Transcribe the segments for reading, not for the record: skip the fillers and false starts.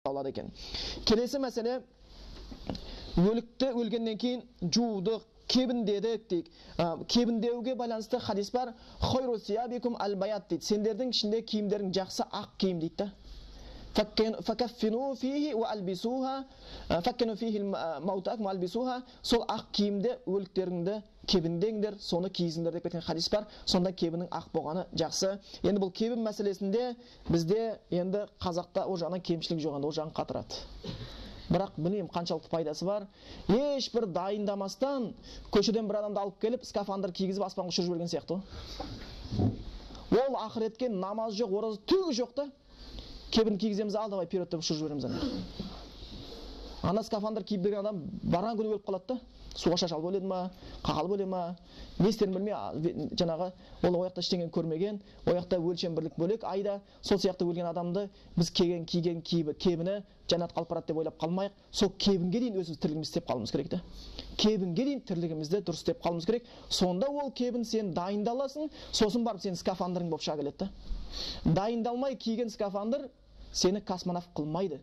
алады екен. Келесі мәселе, өлікті өлгеннен кейін жуудық, кебіндедік дейік. Кебіндеуге байланысты хадис бар. Хойру сиябикум албаят дейді. Сендердің ішінде киімдерің жақсы ақ киім дейді. Факаффину фихи ва албисуха, факкину фихи маутакум албисуха. Сол ақ киімде өліктеріңді кебіндеңдер, соны киізіңдер деп кеткен хадис бар. Сонда кебінің ақ болғаны жақсы. Енді бұл кебін мәселесінде бізде енді қазақта о жағынан кемшілік жоқ, ол жағын қатырады. Бірақ білмеймін қаншалықты пайдасы бар. Ешбір дайындамастан көшеден бір адамды алып келіп, скафандр кигізіп аспанға ұшырып жіберген сияқты. Ол ақыретке намаз жоқ, ораза түгі жоқ та. Кебін кигіземіз, ал давай вперед деп ұшырып жібереміз ана. Ана скафандр киіп берген адам барған күні өліп қалады да. Суға шашалып өледі ма, қақалып өледі ма, не істерін білмей, жаңағы ол ояқта ештеңені көрмеген, ояқта өлшем бірлік бөлек айда. Сол сияқты өлген адамды біз киген кебіні жәннатқа алып барады деп ойлап қалмайық. Сол кебінге дейін өзіміз тірлігімізді істеп қалуымыз керек те. Кебінге дейін тірлігімізді дұрыс істеп қалуымыз керек. Сонда ол кебін сен дайындаласың, сосын барып сен скафандрың болып шыға келеді. Дайындалмай киген скафандр сені космонавт қылмайды.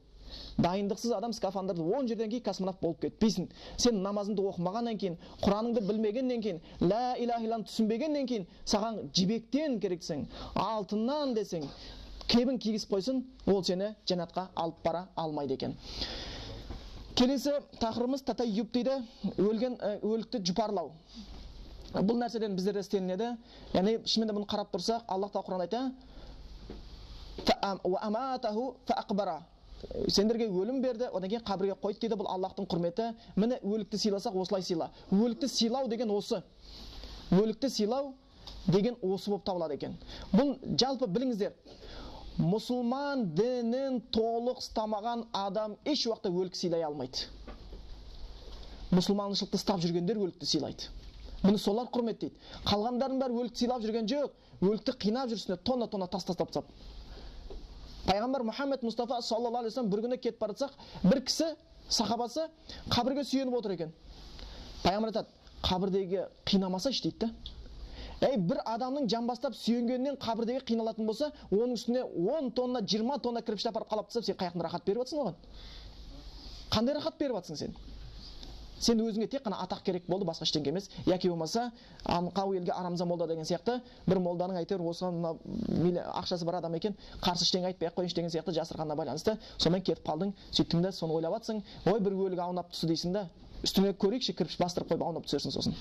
Дайындықсыз адам скафандрды 10 жерден кейін космонавт болып кетпейсің. Сен намазыңды оқымағаннан кейін, Құраныңды білмегеннен кейін, ла илаха иллалланы түсінбегеннен кейін, саған жібектен керексің, алтыннан десең, кебін кигізіп қойсын, ол сені жәннатқа алып бара алмайды екен. Келесі тақырыбымыз татайюб дейді, өлікті жұпарлау. Бұл нәрседен біздерде істелінеді. Яғни шынымен де бұны қарап тұрсақ, Аллах тағала Құранда айтады: "Ва аматаху фаақбара". Сендерге өлім берді, одан кейін қабірге қойды дейді. Бұл Аллахтың құрметі. Міне өлікті сыйласақ, осылай сыйла. Өлікті сыйлау деген осы. Өлікті сыйлау деген осы болып табылады екен. Бұл жалпы біліңіздер, мұсылман дінін толық ұстамаған адам еш уақытта өлік сыйлай алмайды. Мұсылманшылықты ұстап жүргендер өлікті сыйлайды. Бұны солар құрметтейді. Қалғандардың бәрі өлікті сыйлап жүрген жоқ. Өлікті қинап жүрсіне тонна тас тастап. Пайғамбар Мұхаммед Мұстафа саллаллаху алейхи вассалам бір күні кетіп бара жатсақ, бір кісі сахабасы қабірге сүйеніп отыр екен. Пайғамбар айтады: "Қабірдегі қинамасайшы" дейді. Бір адамның жамбастап сүйенгеннен қабірдегі қиналатын болса, оның үстіне 10 тонна, 20 тонна кірпішті апарып қалап тастап, сен қаяқтан рахат беріп жатсың оған? Қандай рахат беріп жатсың сен? Сен өзіңе тек қана атақ керек болды, басқа ештеңе емес. Яки болмаса, аңқау елге арамза молда деген сияқты, бір молданың айтыр, осыған ақшасы бар адам екен, қарсы ештеңе айтпай ақ қойыншы деген сияқты жасырғанына байланысты, сонымен кетіп қалдың, сөйттің де соны ойлап жатсың. Ой, бір өлік аунап түсті дейсің да, үстіңе көрейікші, кірпіш бастырып қойып аунап түсерсің сосын.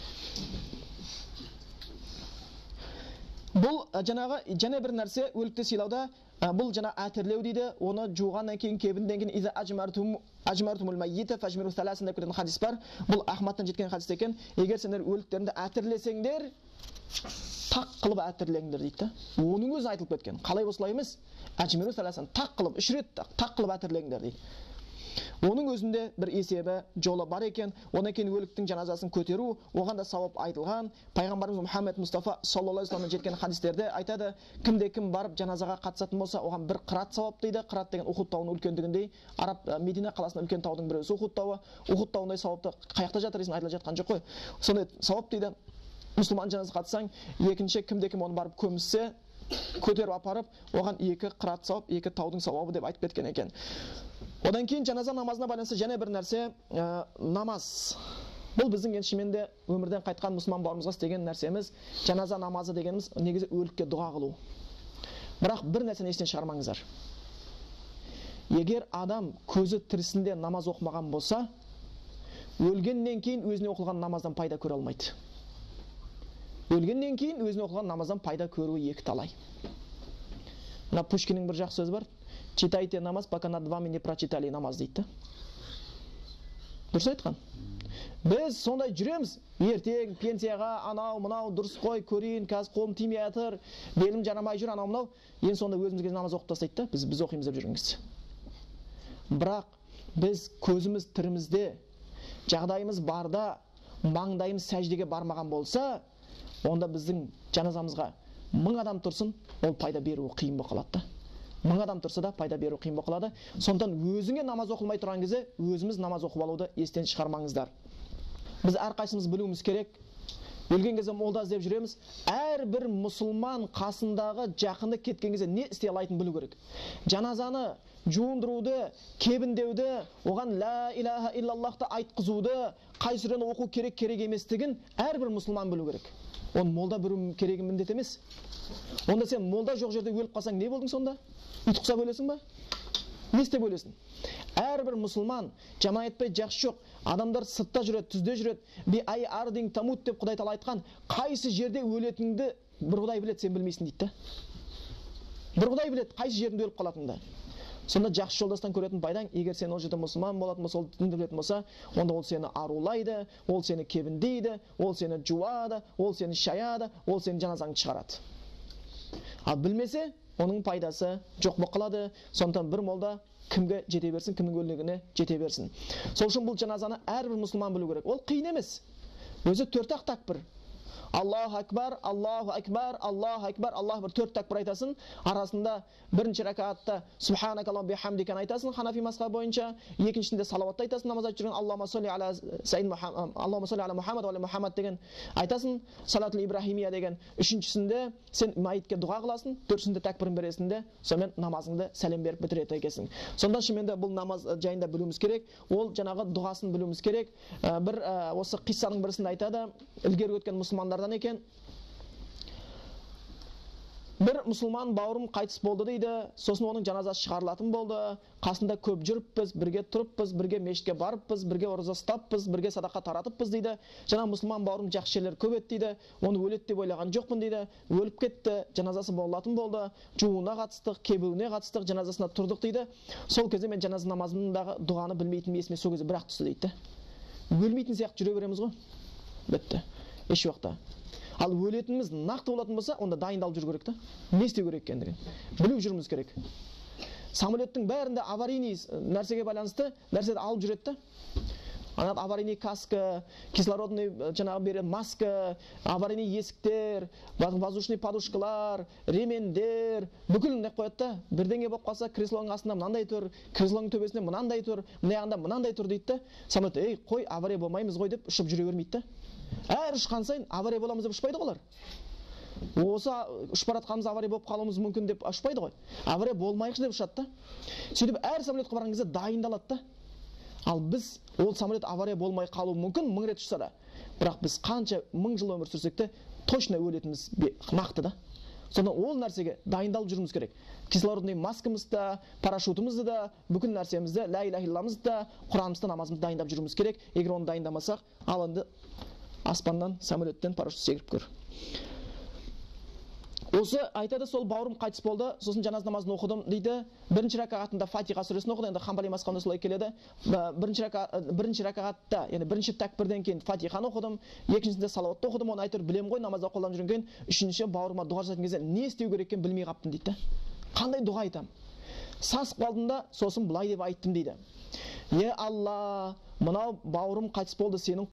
Бұл және бір нәрсе өлікті сыйлауда, бұл жаңа әтірлеу дейді. Оны жуғаннан кейін, кебінден кейін иза ажмартумул маййита фажмиру саласын деп кететін хадис бар. Бұл Ахмадтан жеткен хадис екен. Егер сендер өліктеріңді әтірлесеңдер, тақ қылып әтірлеңдер дейді. Оның өзі айтылып кеткен. Қалай осылай емес? Ажмиру саласын тақ қылып, 3 рет тақ қылып әтірлеңдер дейді. Оның өзінде бір есебі, жолы бар екен. Одан кейін өліктің жаназасын көтеру, оған да сауап айтылған. Пайғамбарымыз Мұхаммед Мұстафа саллаллаху алейхи вассаламнан жеткен хадистерде айтады: "Кімде кім барып жаназаға қатысатын болса, оған бір қырат сауап" дейді. Қырат деген Ухуд тауының үлкендігіндей. Араб Медина қаласының үлкен таудың біреусі Ухуд тауы. Ухуд тауындай сауапты қаяқта жатыр дейсің, айтылып жатқан жоқ қой. Сондай сауап дейді. Мұсылман жаназаға қатысаң, екінші кімде кім оны барып көмсе, көтеріп апарып, оған 2 қырат сауап, 2 таудың сауабы деп айтып кеткен екен. Одан кейін жаназа намазына байланысты және бір нәрсе, намаз. Бұл біздің еншіменде өмірден қайтқан мұсылман бауырымызға істеген нәрсеміз. Жаназа намазы дегеніміз негізі өлікке дұға қылу. Бірақ бір нәрсені естен шығармаңыздар. Егер адам көзі тірісінде намаз оқымаған болса, өлгеннен кейін өзіне оқылған намаздан пайда көре алмайды. Өлгеннен кейін өзіне оқылған намаздан пайда көруі екі талай. Мына Пушкиннің бір жақсы сөзі бар: "Читайте намаз, пока над вами не прочитали намаз" дейді. Дұрыс айтқан. Біз сондай жүреміз, ертең пенсияға, анау мынау дұрыс қой, көрейін, қазір қолым тимей жатыр, белім жарамай жүр, анау мынау. Енді сонда өзімізге намаз оқып тастайды да, біз оқимыз деп жүргенбіз. Бірақ біз көзіміз тірімізде, жағдайымыз барда, маңдайымыз сәждеге бармаған болса, онда біздің жаназамызға 1000 адам тұрсын, ол пайда беруі қиын болып қалады. 1000 адам тұрса да пайда беру қиын болып қалады. Сондықтан өзіңе намаз оқылмай тұрған кезде өзіміз намаз оқып алуды естен шығармаңыздар. Біз әрқайсымыз білуіміз керек. өлген кезде молда іздеп жүреміз. Әрбір мұсылман қасындағы жақыны кеткен кезде не істей алатынын білу керек. Жаназаны жуындыруды, кебіндеуді, оған ла илаха иллаллахты айтқызуды, қай сүрені оқу керек еместігін әрбір мұсылман білу керек. Оны молда білу керек міндет емес. Онда сен молда жоқ жерде өліп қалсаң не болдың сонда? Ит құсап өлесің ба? Не істеп өлесің? Әрбір мұсылман жаман айтпай жақсы жоқ. Адамдар сыртта жүреді, түзде жүреді. Би ай ардин тамут деп Құдай Тағала айтқан. Қайсы жерде өлетініңді бір Құдай біледі, сен білмейсің дейді. Бір Құдай біледі, қайсы жерінде өліп қалатыныңды. Сонда жақсы жолдастан көретін пайдаң, егер сен ол жерде мұсылман болатын болса, ол дінді білетін болса, онда ол сені арулайды, ол сені кебіндейді, ол сені жуады, ол сені шаяды, ол сені жаназаңды шығарады. Ал білмесе, оның пайдасы жоқ болып қалады. Сондықтан бір молда кімге жете берсін, кімнің өлігіне жете берсін. Сол үшін бұл жаназаны әрбір мұсылман білу керек. Ол қиын емес. Өзі 4-ақ такбір. Аллаху акбар, Аллаху акбар, Аллаху акбар, Аллаху акбар 4 такбір айтасың. Арасында бірінші ракаатта субханакаллаху бихамдиканы айтасың, ханафи мазхабы бойынша. Екіншісінде салауатты айтасың, намаз айтып жүрген Аллахумма солли аля саййид Мухаммад, Аллахумма солли аля Мухаммад ва аля Мухаммад деген айтасың, салатул ибрахимия деген. Үшіншісінде сен мәйітке дұға қыласың, төртіншісінде такбірін бересің, сонымен намазыңды сәлем беріп бітіреді екенсің. Сонда шынымен бұл намаз жайында білуіміз керек. Ол жаңағы дұғасын білуіміз керек. Бір осы қиссаның бірісінде айтады, ілгері өткен мұсылмандардан екен. Бір мұсылман бауырым қайтыс болды дейді, сосын оның жаназасы шығарылатын болды. Қасында көп жүріппіз, бірге тұрыппыз, бірге мешітке барыппыз, бірге ораза ұстаппыз, бірге садақа таратыппыз дейді. Жаңа мұсылман бауырым жақсы жерлер көп еді дейді. Оны өледі деп ойлаған жоқпын дейді. Өліп кетті, жаназасы болатын болды. Жууына қатыстық, кебуіне қатыстық, жаназасына тұрдық дейді. Сол кезде мен жаназа намазындағы дұғаны білмейтінім есіме сол кезде бірақ түсті дейді. Өлмейтін сияқты жүре береміз ғой. Бітті. Еш уақытта. Ал өлетініміз нақты болатын болса, онда дайындалып жүру керек та. Не істеу керек екендігін біліп жүруіміз керек. Самолеттің бәрінде аварийный нәрсеге байланысты нәрсені алып жүреді та. Ана аварийный каска, кислородный жаңағы береді маска, аварийный есіктер, воздушный подушкалар, ремендер, бүкіл не қояды да. Бірдеңе болып қалса, креслоның астында мынандай тұр, креслоның төбесінде мынандай тұр, мынаяғында мынандай тұр дейді да. Самолет, ей, қой, авария болмаймыз ғой деп ұшып жүре бермейді да. Әр ұшқан сайын авария боламыз деп ұшпайды ғолар. Осы ұшып баратқанымыз авария болып қалуымыз мүмкін деп ұшпайды ғой. Авария болмайықшы деп ұшады да. Сөйтіп әр самолетқа барған кезде дайындалады да. Ал біз ол самолет авария болмай қалуы мүмкін 1000 рет ұшса да. Бірақ біз қанша 1000 жыл өмір сүрсек те точно өлетініміз нақты да. Сонда ол нәрсеге дайындалып жүруіміз керек. Кислородный маскамызды да, парашютымызды да, бүкіл нәрсемізді, ла иляха илламызды да, Құранымызды, намазымызды дайындап жүруіміз керек. Егер оны дайындамасақ, ал енді аспаннан, самолеттен парашют секіріп көр. Осы айтады, сол бауырым қайтыс болды, сосын жаназа намазын оқыдым дейді. Бірінші ракағатында Фатиха сүресін оқыды, енді Хамбали мазхабында солай келеді. Бірінші ракағатта, яғни бірінші такбирден кейін Фатиханы оқыдым, екіншісінде салауатты оқыдым, оны айтыр білем ғой, намазда қолданып жүрген. Үшіншісі бауырыма дұға жасайтын кезде не істеу керек екенін білмей қаптым дейді. Қандай дұға айтам? Сасып қалдым да, сосын былай деп айттым дейді. Е Алла, мынау бауырым қайтыс болды, сенің